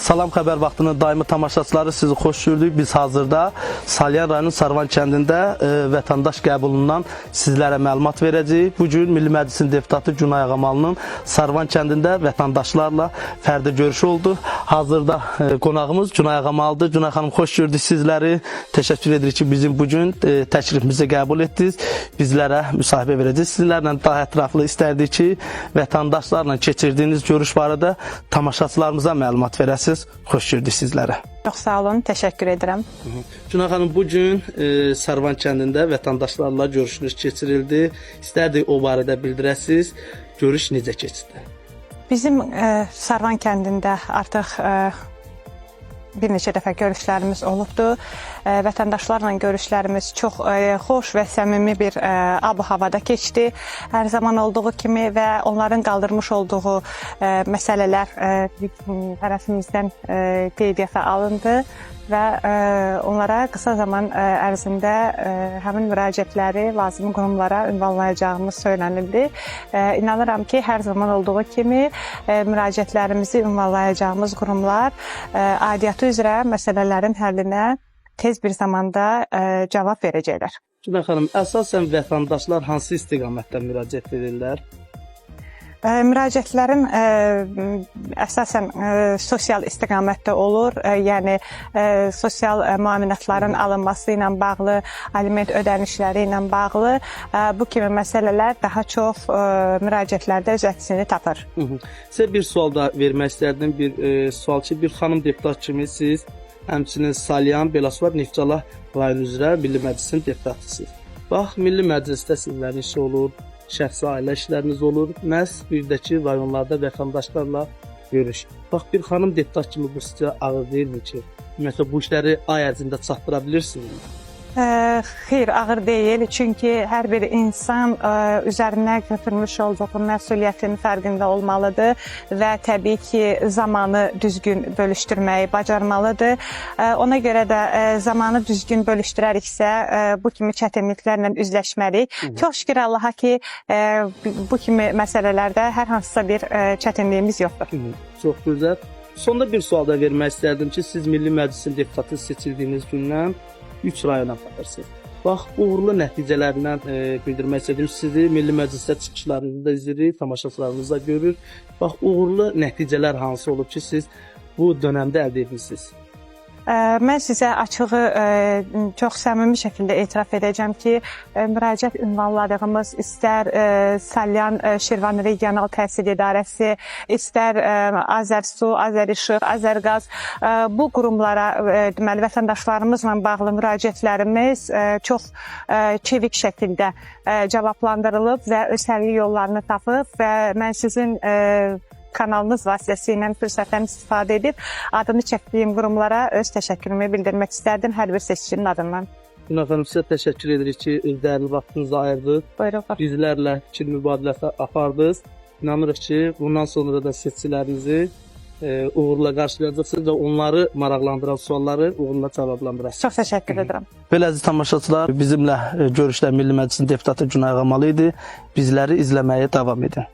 Salam xəbər vaxtının daimi tamaşaçıları, sizi xoş gördük. Biz hazırda Salyan rayonunun Sarvan kəndində vətəndaş qəbulundan sizlərə məlumat verəcəyik. Bugün Milli Məclisin deputatı Günay Ağamalının Sarvan kəndində vətəndaşlarla fərdi görüşü oldu. Hazırda qonağımız Günay Ağamaldır. Günay xanım, xoş gördük sizləri. Təşəkkür edirik ki, bizim bugün təklifimizi qəbul etdiniz. Bizlərə müsahibə verəcəksiniz. Sizlərlə daha ətraflı istərdik ki, vətəndaşlarla keçirdiyiniz görüş barədə tamaşaçılarımıza məlumat verəsiniz. Xoş gördük sizlərə. Çox sağ olun, təşəkkür edirəm. Günay xanım, bugün Sarvan kəndində vətəndaşlarla görüşünüz keçirildi. İstərdik o barədə bildirəsiniz. Görüş necə keçdi? Bizim Sarvan kəndində artıq bir neçə dəfə görüşlərimiz olubdur. Vətəndaşlarla görüşlərimiz çox xoş və səmimi bir ab-havada keçdi. Hər zaman olduğu kimi və onların qaldırmış olduğu məsələlər tərəfimizdən qeydiyyata alındı və onlara qısa zaman ərzində həmin müraciətləri lazımi qurumlara ünvanlayacağımız söylənildi. İnanıram ki, hər zaman olduğu kimi müraciətlərimizi ünvanlayacağımız qurumlar aidiyyatı üzrə məsələlərin həllinə tez bir zamanda cavab verəcəklər. Günay xanım, əsasən vətəndaşlar hansı istiqamətdən müraciət edirlər? Müraciətlərin əsasən sosial istiqamətdə olur, yəni sosial müavinətlərin alınması ilə bağlı, aliment ödənişləri ilə bağlı bu kimi məsələlər daha çox müraciətlərdə öz əksini tapır. Sizə bir sual da vermək istərdim, bir sual ki, bir xanım deputat kimi siz həmçinin Salyan, Belasvar, Neftçala rayonu üzrə Milli Məclisin deputatısınız. Bax, Milli Məclisdə sizlərin işi olur, şəxsi ailə işləriniz olur, məhz birdəki rayonlarda vətəndaşlarla görüş. Bax, bir xanım deputat kimi bu sizə ağır deyilmi ki, ümumiyyətlə bu işləri ay ərzində çatdıra bilirsiniz? Xeyr, ağır deyil, çünki hər bir insan üzərinə götürmüş olduğu məsuliyyətin fərqində olmalıdır və təbii ki, zamanı düzgün bölüşdürməyi bacarmalıdır. Ona görə də zamanı düzgün bölüşdürəriksə, bu kimi çətinliklərlə üzləşməliyik. Çox şükür Allaha ki, bu kimi məsələlərdə hər hansısa bir çətinliyimiz yoxdur. Çox gözəl. Sonda bir sual da vermək istərdim ki, siz Milli Məclisin deputatı seçildiyiniz gündən 3 rayona baxırsınız. Bax, uğurlu nəticələrindən bildirmək istədim. Sizi Milli Məclisdə çıxışlarınızı da izləyirik, tamaşaçılarımız da görür. Bax, uğurlu nəticələr hansı olub ki, siz bu dönəmdə əldə edirsiniz? Mən sizə açığı çox səmimi şəkildə etiraf edəcəm ki, müraciət ünvanladığımız istər Salyan Şirvan Regional Təhsil İdarəsi, istər Azərsu, Azərişıq, Azərqaz, bu qurumlara deməli vətəndaşlarımızla bağlı müraciətlərimiz çox çevik şəkildə cavablandırılıb və öz həlli yollarını tapıb və mən sizin kanalınız vasitəsilə fürsətdən istifadə edib adını çəkdiyim qurumlara öz təşəkkürümü bildirmək istərdim hər bir seçicinin adından. Günay xanım, sizə təşəkkür edirik ki, dəyərli vaxtınızı ayırdınız. Buyurun. Bizlərlə fikir mübadiləsi apardınız. İnanırıq ki, bundan sonra da seçicilərinizi uğurla qarşılayacaqsınız və onları maraqlandıran sualları uğurla cavablandırasınız. Çox təşəkkür edirəm. Belə əziz tamaşaçılar, bizimlə görüşdə Milli Məclisin deputatı Günay Ağamalı idi. Bizləri izləməyə davam edin.